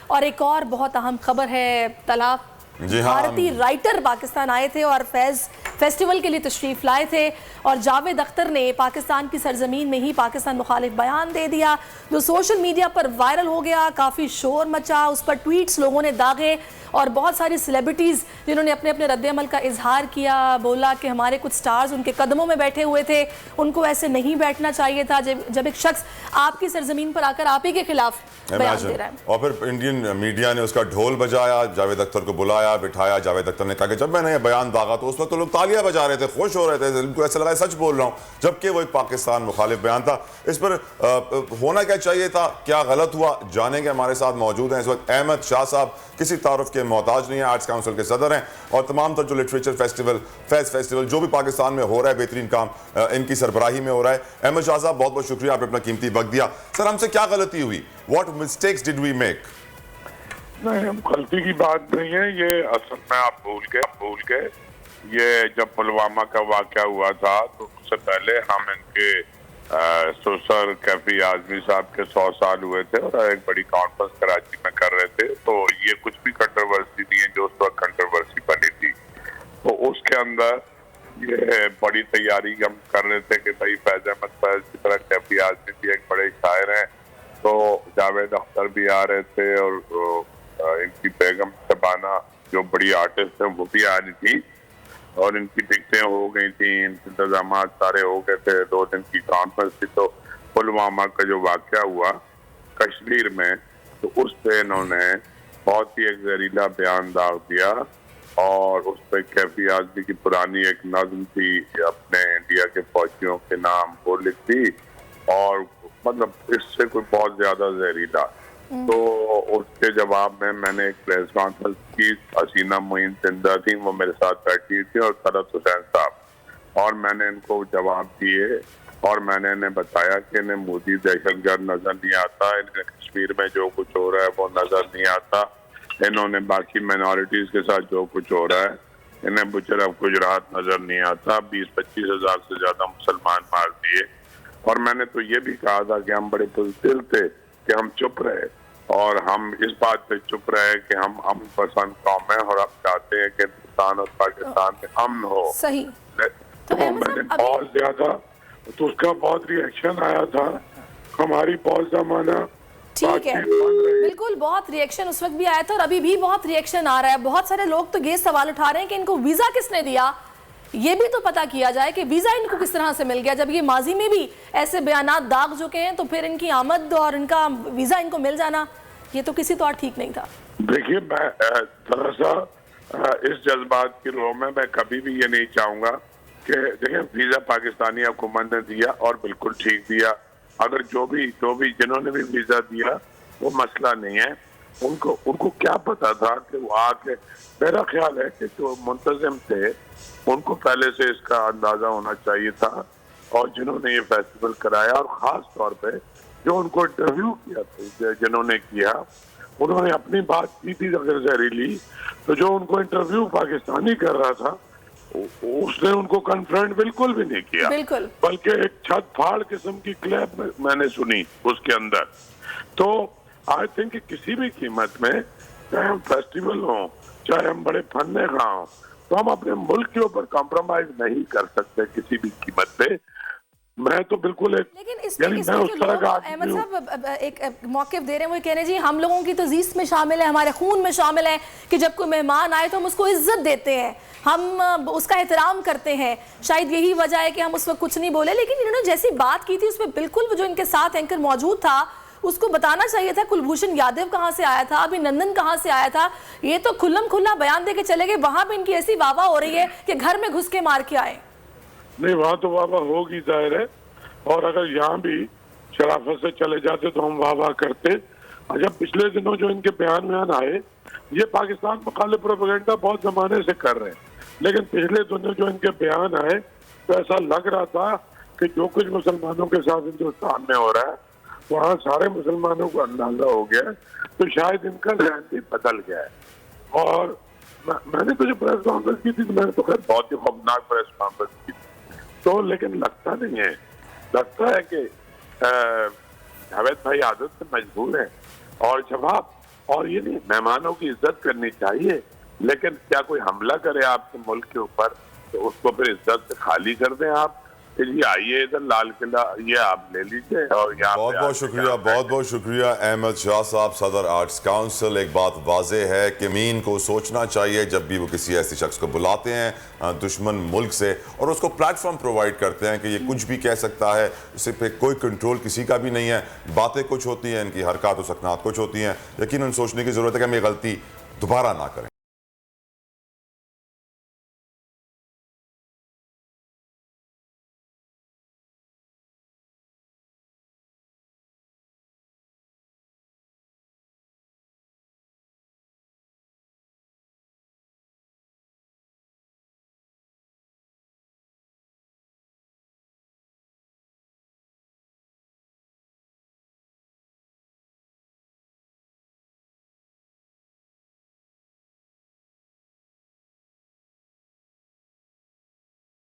اور ایک اور بہت اہم خبر ہے، طلاق جی ہاں، بھارتی رائٹر پاکستان آئے تھے اور فیض فیسٹیول کے لیے تشریف لائے تھے، اور جاوید اختر نے پاکستان کی سرزمین میں ہی پاکستان مخالف بیان دے دیا جو سوشل میڈیا پر وائرل ہو گیا، کافی شور مچا، اس پر ٹویٹس لوگوں نے داغے اور بہت ساری سیلیبریٹیز جنہوں نے اپنے اپنے رد عمل کا اظہار کیا، بولا کہ ہمارے کچھ سٹارز ان کے قدموں میں بیٹھے ہوئے تھے، ان کو ایسے نہیں بیٹھنا چاہیے تھا جب ایک شخص آپ کی سرزمین پر آ کر آپ ہی کے خلاف بیان دے رہا ہے۔ اور پھر انڈین میڈیا نے اس کا ڈھول بجایا، جاوید اختر کو بلایا بٹھایا، جاوید اختر نے کہا کہ جب میں نے یہ بیان داغا تو اس وقت تو لوگ تالیاں بجا رہے تھے، خوش ہو رہے تھے، ان کو ایسا لگا سچ بول رہا ہوں، جبکہ وہ ایک پاکستان مخالف بیان تھا۔ اس پر ہونا کیا چاہیے تھا، کیا غلط ہوا، جانیں گے۔ ہمارے ساتھ موجود ہیں اس وقت احمد شاہ صاحب، کسی تعارف کے محتاج نہیں ہیں، آرٹس کاؤنسل کے صدر ہیں، اور تمام تر جو لٹریچر فیسٹیول فیض فیسٹیول جو بھی پاکستان میں ہو رہا ہے بہترین کام ان کی سربراہی میں ہو رہا ہے۔ احمد شاہ صاحب بہت بہت شکریہ، آپ نے اپنا قیمتی وقت دیا۔ سر ہم سے کیا غلطی ہوئی؟ What mistakes did we make؟ نہیں، غلطی کی بات نہیں ہے، یہ اصل میں آپ بھول گئے یہ جب پلوامہ کا واقعہ ہوا تھا تو اس سے پہلے ہم ان کے سسر کیفی اعظمی صاحب کے 100 سال ہوئے تھے اور ایک بڑی کانفرنس کراچی میں کر رہے تھے، تو یہ کچھ بھی کنٹروورسی نہیں ہے جو اس وقت کنٹروورسی بنی تھی، تو اس کے اندر یہ بڑی تیاری ہم کر رہے تھے کہ بھائی فیض احمد فیض کی طرح کیفی اعظمی بھی ایک بڑے شاعر ہیں، تو جاوید اختر بھی آ رہے تھے اور ان کی بیگم شبانہ جو بڑی آرٹسٹ ہیں وہ بھی آ رہی تھی، اور ان کی ٹکٹیں ہو گئی تھیں، ان کے انتظامات سارے ہو گئے تھے، 2 دن کی کانفرنس تھی۔ تو پلوامہ کا جو واقعہ ہوا کشمیر میں تو اس پہ انہوں نے بہت ہی ایک زہریلا بیان داغ دیا، اور اس پہ کیفی اعظمی کی پرانی ایک نظم تھی اپنے انڈیا کے فوجیوں کے نام وہ لکھ دی، اور مطلب اس سے کوئی بہت زیادہ زہریلا۔ تو اس کے جواب میں نے ایک پریس کانفرنس کی، حسینہ معین زندہ تھی، وہ میرے ساتھ بیٹھی تھی، اور طلعت حسین صاحب، اور میں نے ان کو جواب دیے اور میں نے انہیں بتایا کہ انہیں مودی دہشت گرد نظر نہیں آتا، انہیں کشمیر میں جو کچھ ہو رہا ہے وہ نظر نہیں آتا، انہوں نے باقی مائنورٹیز کے ساتھ جو کچھ ہو رہا ہے انہیں بچرب گجرات نظر نہیں آتا، 20-25 ہزار سے زیادہ مسلمان مار دیے۔ اور میں نے تو یہ بھی کہا تھا کہ ہم بڑے بزدل تھے کہ ہم چپ رہے، اور ہم اس بات پہ چپ رہے کہ ہم امن پسند قوم ہیں اور ہم چاہتے ہیں کہ ہندوستان اور پاکستان میں امن ہو۔ صحیح۔ تو میں نے بہت زیادہ تو اس کا بہت ری ایکشن آیا تھا، ہماری بہت زمانہ ٹھیک ہے، بالکل بہت ری ایکشن اس وقت بھی آیا تھا اور ابھی بھی بہت ری ایکشن آ رہا ہے۔ بہت سارے لوگ تو یہ سوال اٹھا رہے ہیں کہ ان کو ویزا کس نے دیا، یہ بھی تو پتہ کیا جائے کہ ویزا ان کو کس طرح سے مل گیا، جب یہ ماضی میں بھی ایسے بیانات داغ چکے ہیں تو پھر ان کی آمد اور ان کا ویزا ان کو مل جانا یہ تو کسی طور ٹھیک نہیں تھا۔ دیکھیے میں ذرا سا اس جذبات کی رو میں کبھی بھی یہ نہیں چاہوں گا کہ دیکھیں ویزا پاکستانی حکومت نے دیا اور بالکل ٹھیک دیا، اگر جو بھی جنہوں نے بھی ویزا دیا وہ مسئلہ نہیں ہے، ان کو کیا پتا تھا کہ وہ آ کے، میرا خیال ہے کہ جو منتظم تھے ان کو پہلے سے اس کا اندازہ ہونا چاہیے تھا، اور جنہوں نے یہ فیسٹیول کرایا اور خاص طور پہ جو ان کو انٹرویو کیا تھا جنہوں نے کیا انہوں نے اپنی بات کی تھی اگر زہریلی، تو جو ان کو انٹرویو پاکستانی کر رہا تھا اس نے ان کو کنفرنٹ بالکل بھی نہیں کیا، بلکہ ایک چھت پھاڑ قسم کی کلیپ میں نے سنی اس کے اندر۔ تو آئی تھنک کہ کسی بھی قیمت میں چاہے ہم فیسٹیول ہوں چاہے ہم بڑے فن خواہ ہوں تو ہم اپنے ملک کے اوپر کمپرومائز نہیں کر سکتے کسی بھی قیمت پہ۔ میں تو بالکل لیکن اس میں جو لوگ احمد صاحب ایک موقف دے رہے ہیں وہ کہہ رہے ہیں جی ہم لوگوں کی تو زیست میں شامل ہے، ہمارے خون میں شامل ہے کہ جب کوئی مہمان آئے تو ہم اس کو عزت دیتے ہیں، ہم اس کا احترام کرتے ہیں، شاید یہی وجہ ہے کہ ہم اس وقت کچھ نہیں بولے، لیکن انہوں نے جیسی بات کی تھی اس میں بالکل جو ان کے ساتھ اینکر موجود تھا اس کو بتانا چاہیے تھا کلبھوشن یادو کہاں سے آیا تھا، ابھی نندن کہاں سے آیا تھا، یہ تو کھلم کھلا بیان دے کے چلے گئے، وہاں پہ ان کی ایسی واہ واہ ہو رہی ہے کہ گھر میں گھس کے مار کے آئے۔ نہیں وہاں تو واہ واہ ہوگی ظاہر ہے، اور اگر یہاں بھی شرافت سے چلے جاتے تو ہم واہ واہ کرتے۔ جب پچھلے دنوں جو ان کے بیان آئے یہ پاکستان مخالف پروپیگنڈا بہت زمانے سے کر رہے ہیں، لیکن پچھلے دنوں جو ان کے بیان آئے تو ایسا لگ رہا تھا کہ جو کچھ مسلمانوں کے ساتھ ہندوستان میں ہو رہا ہے وہاں سارے مسلمانوں کو اندازہ ہو گیا، تو شاید ان کا ذہن بھی بدل گیا ہے۔ اور میں نے تو جو پریس کانفرنس کی تھی تو میں نے تو خیر بہت ہی خوفناک پریس کانفرنس کی تھی، تو لیکن لگتا نہیں ہے، لگتا ہے کہ جاوید بھائی عادت سے مجبور ہیں، اور جب آپ اور یہ نہیں مہمانوں کی عزت کرنی چاہیے، لیکن کیا کوئی حملہ کرے آپ کے ملک کے اوپر تو اس کو پھر عزت سے خالی کر دیں آپ کہ جی آئیے ادھر لال قلعہ یہ آپ لے لیجئے اور یہاں بہت بہت شکریہ، بہت بہت شکریہ احمد شاہ صاحب، صدر آرٹس کاؤنسل۔ ایک بات واضح ہے کہ مین کو سوچنا چاہیے جب بھی وہ کسی ایسی شخص کو بلاتے ہیں دشمن ملک سے اور اس کو پلیٹ فارم پرووائڈ کرتے ہیں کہ یہ کچھ بھی کہہ سکتا ہے، اسے پہ کوئی کنٹرول کسی کا بھی نہیں ہے، باتیں کچھ ہوتی ہیں، ان کی حرکات و سکنات کچھ ہوتی ہیں، یقیناً سوچنے کی ضرورت ہے کہ ہم یہ غلطی دوبارہ نہ کریں۔